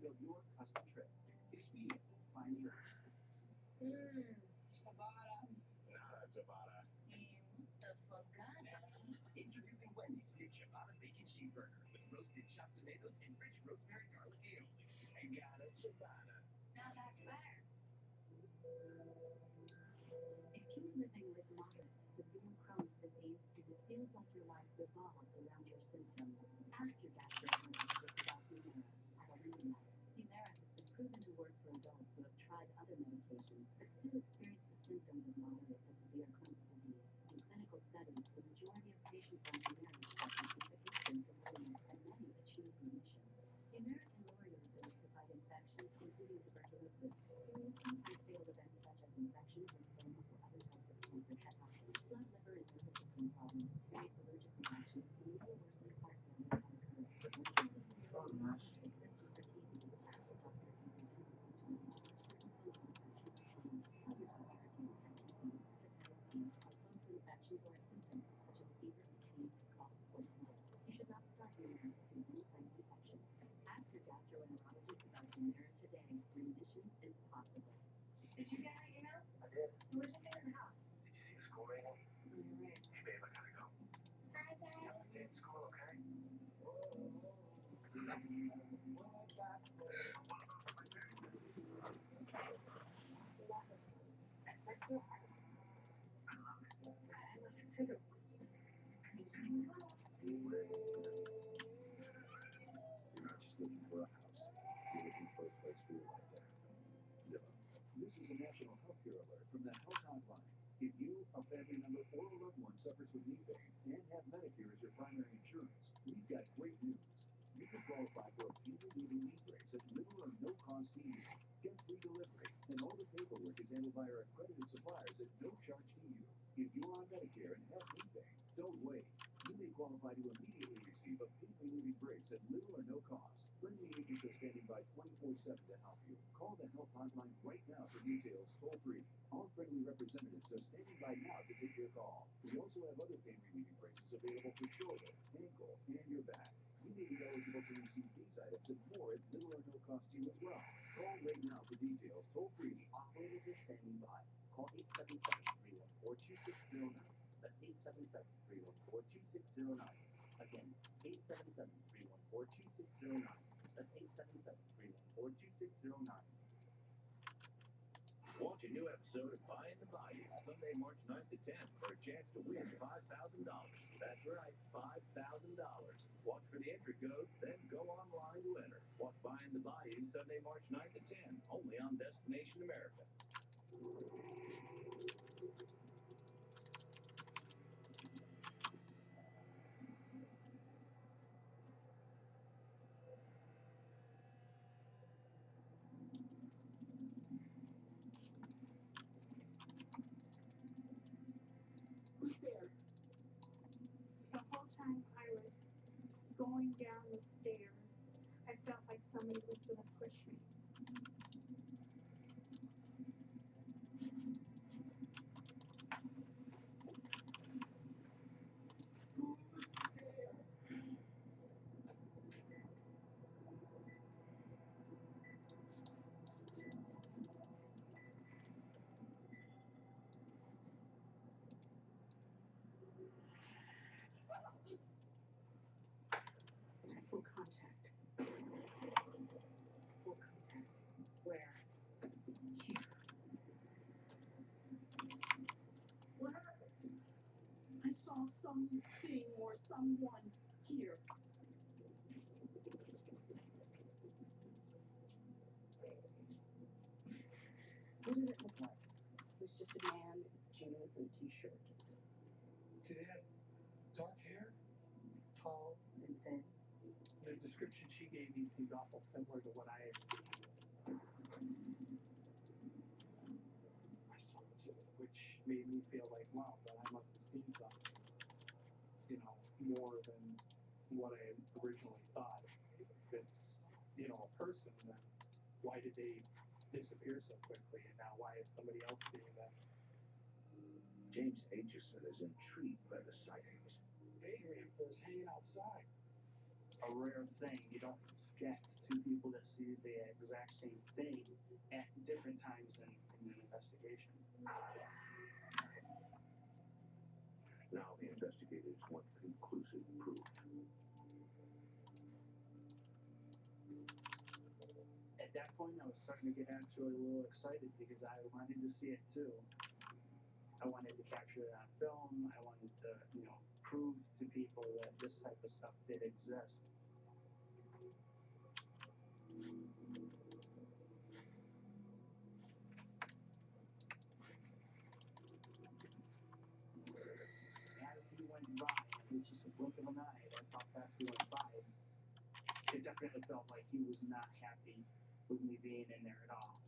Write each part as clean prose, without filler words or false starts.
build your custom trip. Expedia. Find yours. Ciabatta. Nada ciabatta. Introducing Wendy's new ciabatta bacon cheeseburger with roasted chopped tomatoes and rich rosemary garlic aioli. I got a ciabatta. Now that's better. If you're living with moderate to severe Crohn's disease and it feels like your life revolves around your symptoms, ask your gastroenterologist about Humira, adalimumab. Humira has been proven to work for adults who have tried other medications but still experience the symptoms of moderate to severe Crohn's disease. In clinical studies, the majority of patients on Humira suffer significant symptom relief, and many achieve remission. Humira can lower your ability to fight infections, including tuberculosis. Serious, sometimes fatal events such as infections, lymphoma, or other types of cancer have happened. Blood, liver, and nervous system problems, serious allergic reactions, and even worsened heart failure can occur. Most often, testing for TB. Ask a doctor if you can to manage certain fungal infections at home. Tell your doctor if you have TB, hepatitis B, or fungal infections or symptoms such as fever, fatigue, cough, or sniffles. You should not start Humira if you have any fungal infection. Ask your gastroenterologist about Humira today. Remission is possible. Did you get her email? I did. So what'd you get in the house? Did you see the school rating? Right. Hey, babe, I gotta go. Bye, You have a day at school, okay? That's so hard. I love it. I love it too. You're not just looking for a house. You're looking for a place for your life to happen. Zillow. This is a national healthcare alert from the Health Hotline. If you, a family member, or a loved one suffers with knee pain and have Medicare as your primary insurance, we've got great news. You can qualify for a pain-relieving knee brace at little or no cost to you. Get free delivery, and all the paperwork is handled by our accredited suppliers at no charge to you. If you're on Medicare and have knee pain, don't wait. You may qualify to immediately receive a pain-relieving brace at little or no cost. Friendly agents are standing by 24/7 to help you. Call the Health Hotline right now for details toll-free. All friendly representatives are standing by now to take your call. We also have other pain-relieving braces available for shoulder, ankle, and your back. You may be eligible to receive these items and more at little or no cost to you as well. Call right now for details toll-free. Operators are standing by. Call 877-314-2609. That's 877-314-2609. Again, 877-314-2609. That's 877-314-2609. Watch a new episode of Buy in the Bayou Sunday, March 9th to 10th for a chance to win $5,000. That's right, $5,000. Watch for the entry code, then go online to enter. Watch Buy in the Bayou Sunday, March 9th to 10, only on Destination America. Who's there? The whole time I was going down the stairs, I felt like somebody was going to push me. Who's there? Full contact. Full contact. Where? Here. What happened? I saw something or someone here. What did it look like? It was just a man in jeans and t-shirt. Did it have dark hair? Tall? And thin. The description she gave me seemed awful similar to what I had seen. I saw it too, which made me feel like, wow, then I must have seen something, more than what I had originally thought. If it's, a person, then why did they disappear so quickly? And now why is somebody else seeing them? James Aitchison is intrigued by the sightings. Vagrant was hanging outside. a rare thing. You don't get two people that see the exact same thing at different times in an investigation. Now the investigators want conclusive proof. At that point, I was starting to get actually a little excited because I wanted to see it too. I wanted to capture it on film. I wanted to, prove to people that this type of stuff did exist. As he went by, it was just a blink of an eye. That's how fast he went by. It definitely felt like he was not happy with me being in there at all.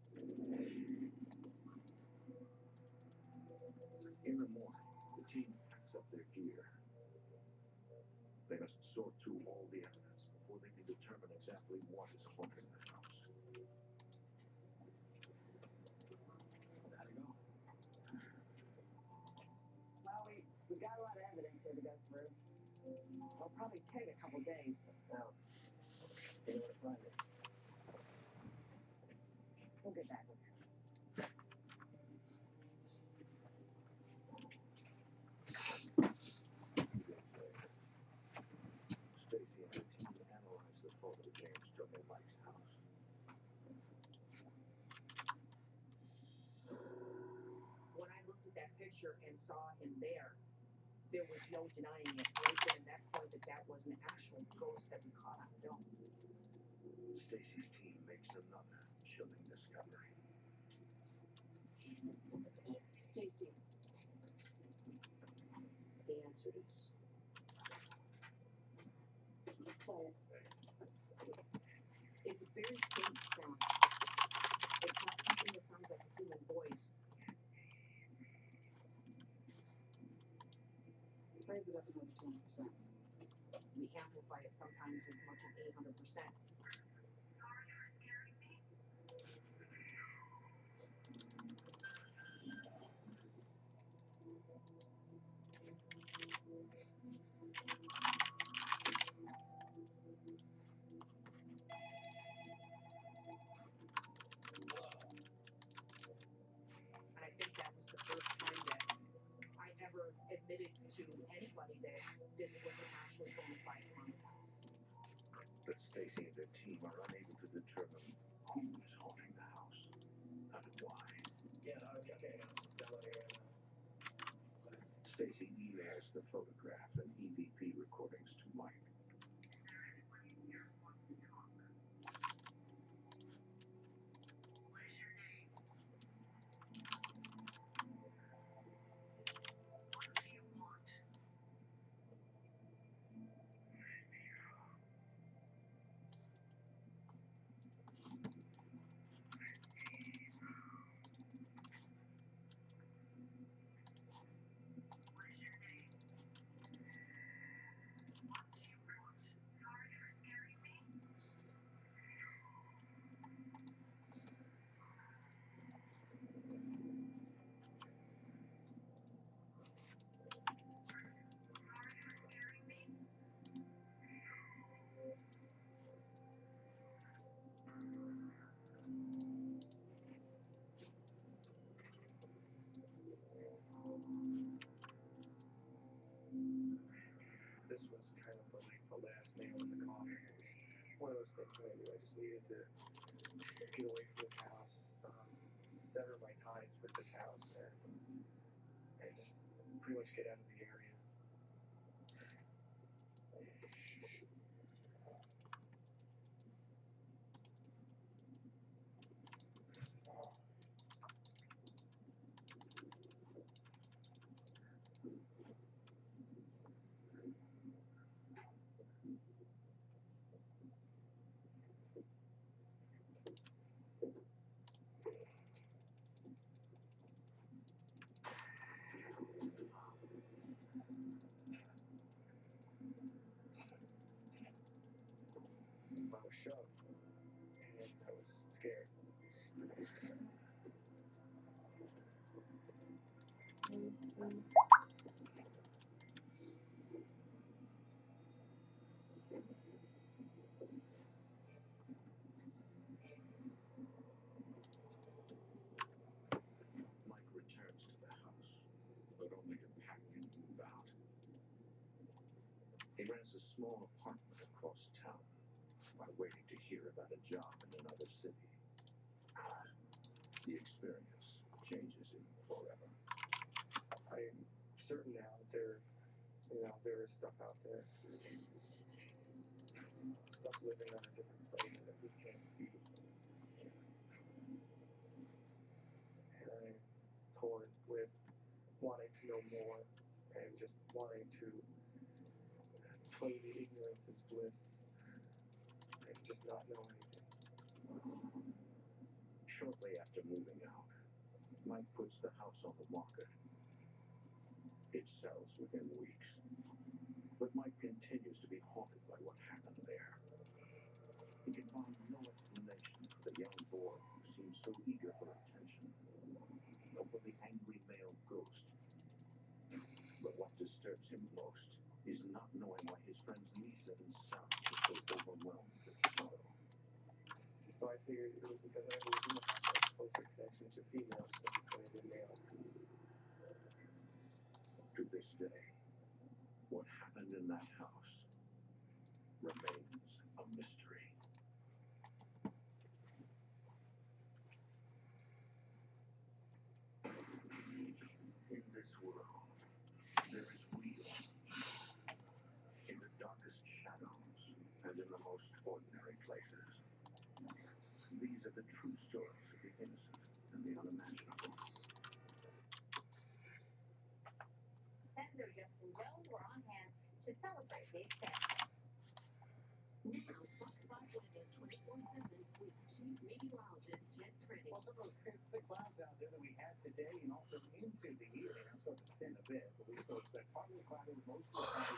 In the morning, the team packs up their gear. They must sort through all the evidence before they can determine exactly what is haunting the house. How'd it go? Well, we got a lot of evidence here to go through. It'll probably take a couple days. Now, you know what to find it. We'll get back with you. Stacy and her team analyze the photo James took at Mike's house. When I looked at that picture and saw him there was no denying it right there at that point that was an actual ghost that we caught on film. Stacy's team makes another chilling discovery. Stacy. The answer is Quiet. it's a very faint sound. It's not something that sounds like a human voice. Raise it up another 10%. We amplify it sometimes as much as 800%. And I think that was the first time that I ever admitted to anybody that this was an actual bona fide haunted house. But Stacy and her team are unable to determine who is haunting the house and why. Yeah, okay, now. Downloading right now. Stacy emails the photograph and EVP recordings to Mike. This was kind of like the last nail in the coffin. It was one of those things where I knew I just needed to get away from this house, sever my ties with this house, and just pretty much get out of the area. I was shocked, and I was scared. a small apartment across town while waiting to hear about a job in another city. The experience changes him forever. I'm certain now that there is stuff out there. Stuff living on a different plane that we can't see. And I'm torn with wanting to know more and just wanting to play the ignorance is bliss and just not know anything. Shortly after moving out, Mike puts the house on the market. It sells within weeks. But Mike continues to be haunted by what happened there. He can find no explanation for the young boy who seems so eager for attention, or for the angry male ghost. But what disturbs him most is not knowing why his friends Lisa and Sarah were so overwhelmed with sorrow. So I figured it was because I was in the house a closer connection to females than I did males. To this day, what happened in that house remains a mystery. In this world, there is real in the darkest shadows and in the most ordinary places. These are the true stories of the innocent and the unimaginable. Senator Justin Jones were on hand to celebrate the expansion. Now, Fox 5 Weather 24/7 with Chief Meteorologist Jet Triddy. Well, some of those thick clouds out there that we had today and also into the evening are starting to thin a bit, but we still expect partly cloudy, mostly cloudy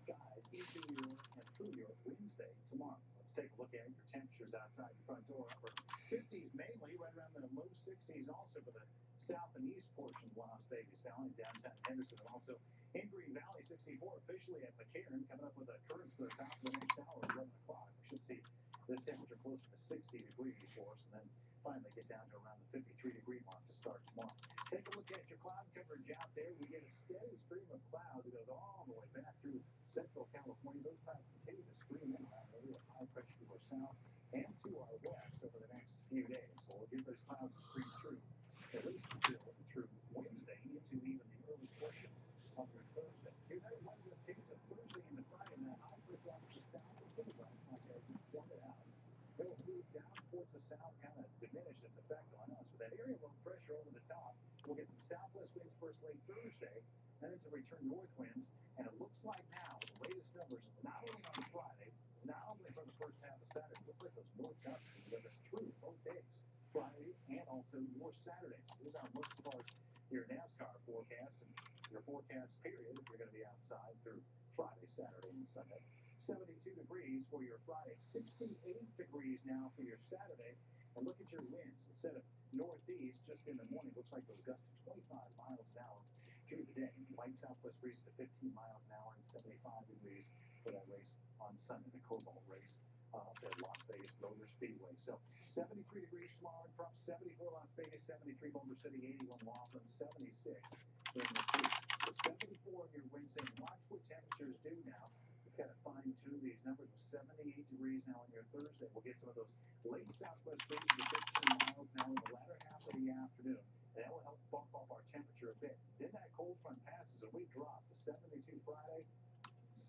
skies into your and through your Wednesday tomorrow. Let's take a look at your temperatures outside your front door. Upper 50s mainly, right around the low 60s also for the south and east portion of Las Vegas Valley, downtown Henderson, and also in Green Valley, 64 officially at McCarran, coming up with a current to the top of the next hour at 11 o'clock. We should see this temperature closer to 60 degrees for us, and then finally get down to around the 53-degree mark to start tomorrow. Take a look at your cloud coverage out there. We get a steady stream of clouds. It goes all the way back through central California. Those clouds continue to stream in around area of high pressure to our south and to our west over the next few days. So we'll give those clouds a stream through, at least until through Wednesday, into even the early portion of your Thursday. Here's how your weather will change on Thursday into Friday. That high pressure off to the south and to the west, like I just pointed out. It'll move down towards the south, kind of diminish its effect on us. With that area low pressure over the top, we'll get some southwest winds first late Thursday, then it's a return north winds, and it looks like now, with the latest numbers, not only on Friday, not only for the first half of Saturday, it looks like those north gusts will get us through both days, Friday and also your Saturday. So here's our look as far as your NASCAR forecast and your forecast period if you're going to be outside through Friday, Saturday, and Sunday. 72 degrees for your Friday, 68 degrees now for your Saturday. And look at your winds. Instead of northeast, just in the morning, looks like those gusts to 25 miles an hour through the day. Light southwest breezes to 15 miles an hour and 75 degrees for that race on Sunday, the Cobalt race up at Las Vegas Motor Speedway. So 73 degrees tomorrow in Prop, 74 Las Vegas, 73 Boulder City, 81 Laughlin, 76 in the city. So 74 in your Wednesday. Watch what temperatures do now. We've got to fine tune these numbers with 78 degrees now on your Thursday. We'll get some of those late southwest breezes to 15 miles an hour in the latter half of the afternoon. And that will help bump up our temperature a bit. Then that cold front passes and we drop to 72 Friday,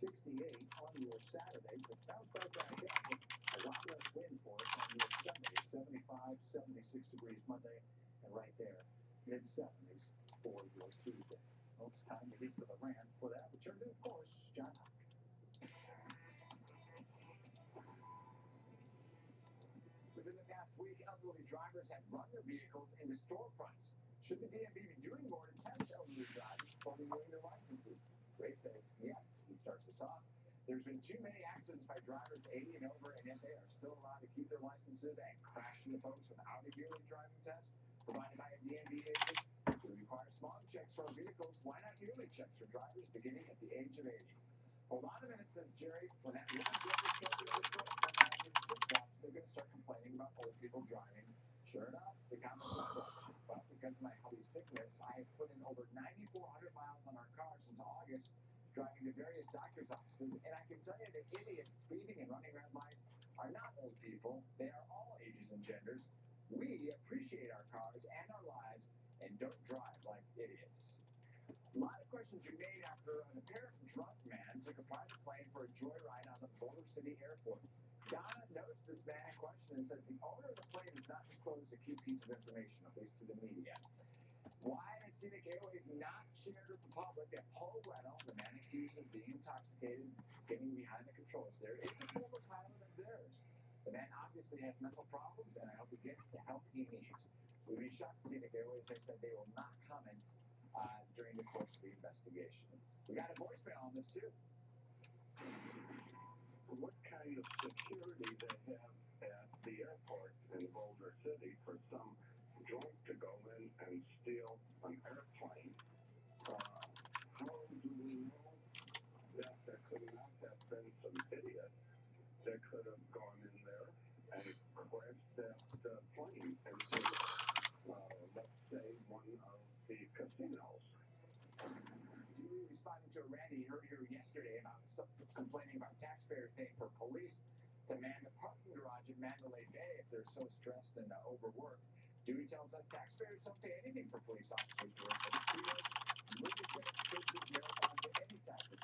68 on your Saturday. But bounce right back up with a lot less wind for us on your Sunday. 75, 76 degrees Monday, and right there, mid-70s for your Tuesday. Well, it's time to head for the rant. For that, return to, of course, John. Within the past week, elderly drivers have run their vehicles into storefronts. Should the DMV be doing more to test elderly drivers before renewing their licenses? Ray says yes. He starts us off. There's been too many accidents by drivers 80 and over, and yet they are still allowed to keep their licenses and crash into folks without a yearly driving test provided by a DMV agent. We require smog checks for our vehicles. Why not yearly checks for drivers beginning at the age of 80? Hold on a minute, says Jerry. When that little Jerry shows up at the store, they're going to start complaining about old people driving. Sure enough, the comments are full. But because of my healthy sickness, I have put in over 9,400 miles on our car since August. driving to various doctor's offices, and I can tell you that idiots speeding and running red lights are not old people. They are all ages and genders. We appreciate our cars and our lives and don't drive like idiots. A lot of questions are made after an apparent drunk man took a private plane for a joyride on the Boulder City Airport. Donna notes this man in question and says the owner of the plane has not disclosed a key piece of information, at least to the media. Why has Scenic Airways not shared with the public that Paul Weddle, the man accused of being intoxicated, getting behind the controls there, is a former pilot of theirs? The man obviously has mental problems, and I hope he gets the help he needs. We reached out to Scenic Airways. They said they will not comment during the course of the investigation. We got a voicemail on this, too. What kind of security they have at the airport in Boulder City for some drunk to go in and steal an airplane? How do we know that there could not have been some idiot that could have gone in there and crashed that plane into, let's say, one of the casinos? Responding to a rant he heard here yesterday about complaining about taxpayers paying for police to man the parking garage at Mandalay Bay if they're so stressed and overworked. Dewey tells us taxpayers don't pay anything for police officers to work for the casinos, movie tickets, cruises, marathons, or any type of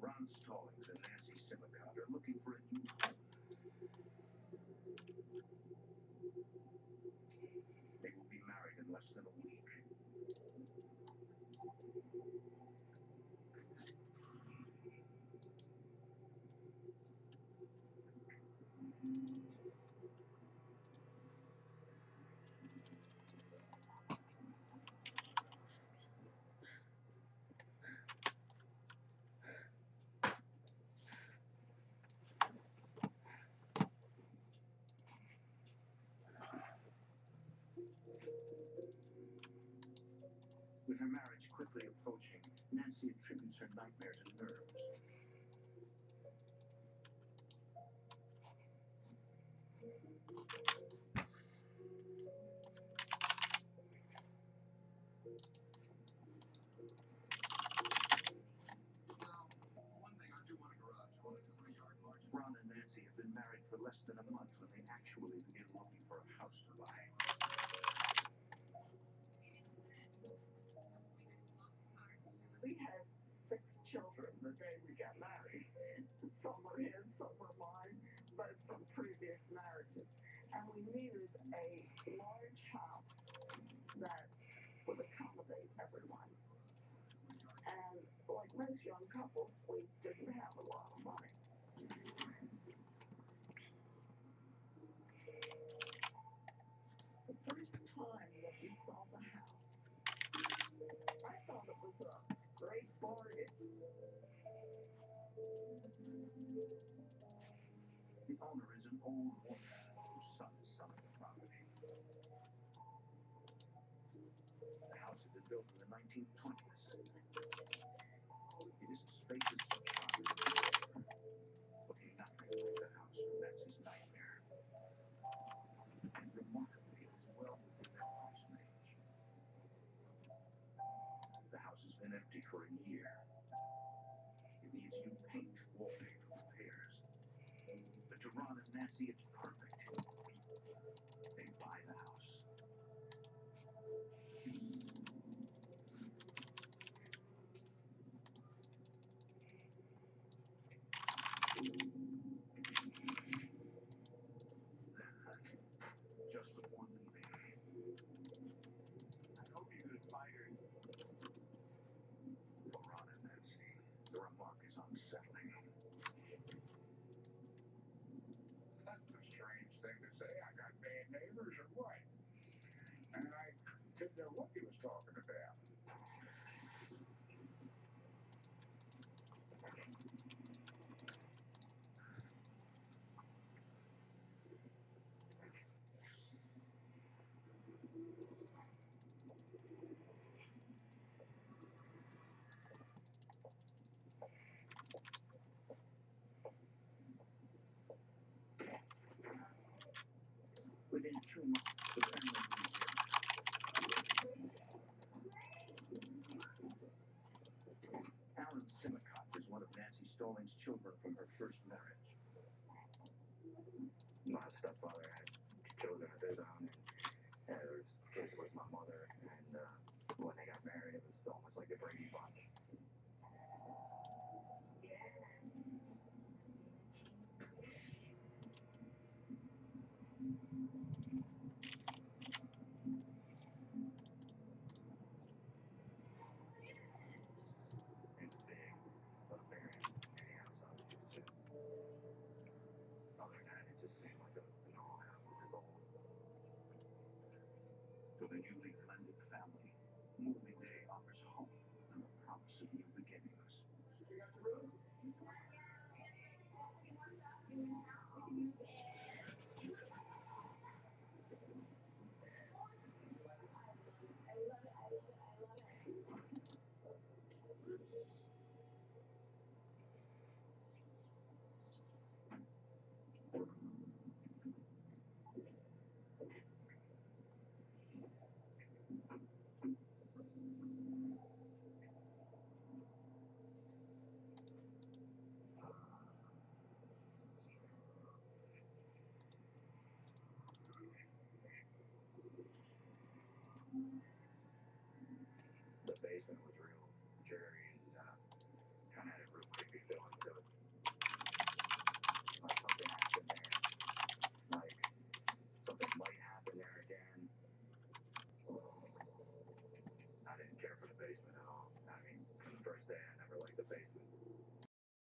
Ron Stallings and Nancy Simmicott are looking for a new home. They will be married in less than a week. With her marriage quickly approaching, Nancy attributes her nightmare to nerves. Ron and Nancy have been married for less than a month when they actually begin looking for a house to buy. We had 6 children the day we got married. Some were his, some were mine, but from previous marriages. And we needed a large house that would accommodate everyone. And like most young couples, we didn't have a lot of money. The first time that we saw the house, I thought it was a great bargain. The owner is an old woman whose son is selling the property. The house had been built in the 1920s. It is a spacious charming looking nothing like the house from Nancy's nightmare. And remarkably, it is well within their price range. The house has been empty for a year. It needs new paint, wallpaper, repairs. But to Ron and Nancy, it's perfect. They buy the house. Just before leaving, I hope you get fired. for Ron and Nancy, the remarkable right. And I couldn't know what he was talking about. Within 2 months, the family moved in. Alan Simmicott is one of Nancy Stallings' children from her first marriage. My stepfather had children of his own, and there was kids with my mother, and when they got married, it was almost like the Brady Bunch. It was big, bigger than any house I was used to. Other than that, it just seemed like a normal house, which is old. For the newly blended family, moving day offers hope and the promise of new beginnings. The basement was real dreary and kind of had a real creepy feeling to it.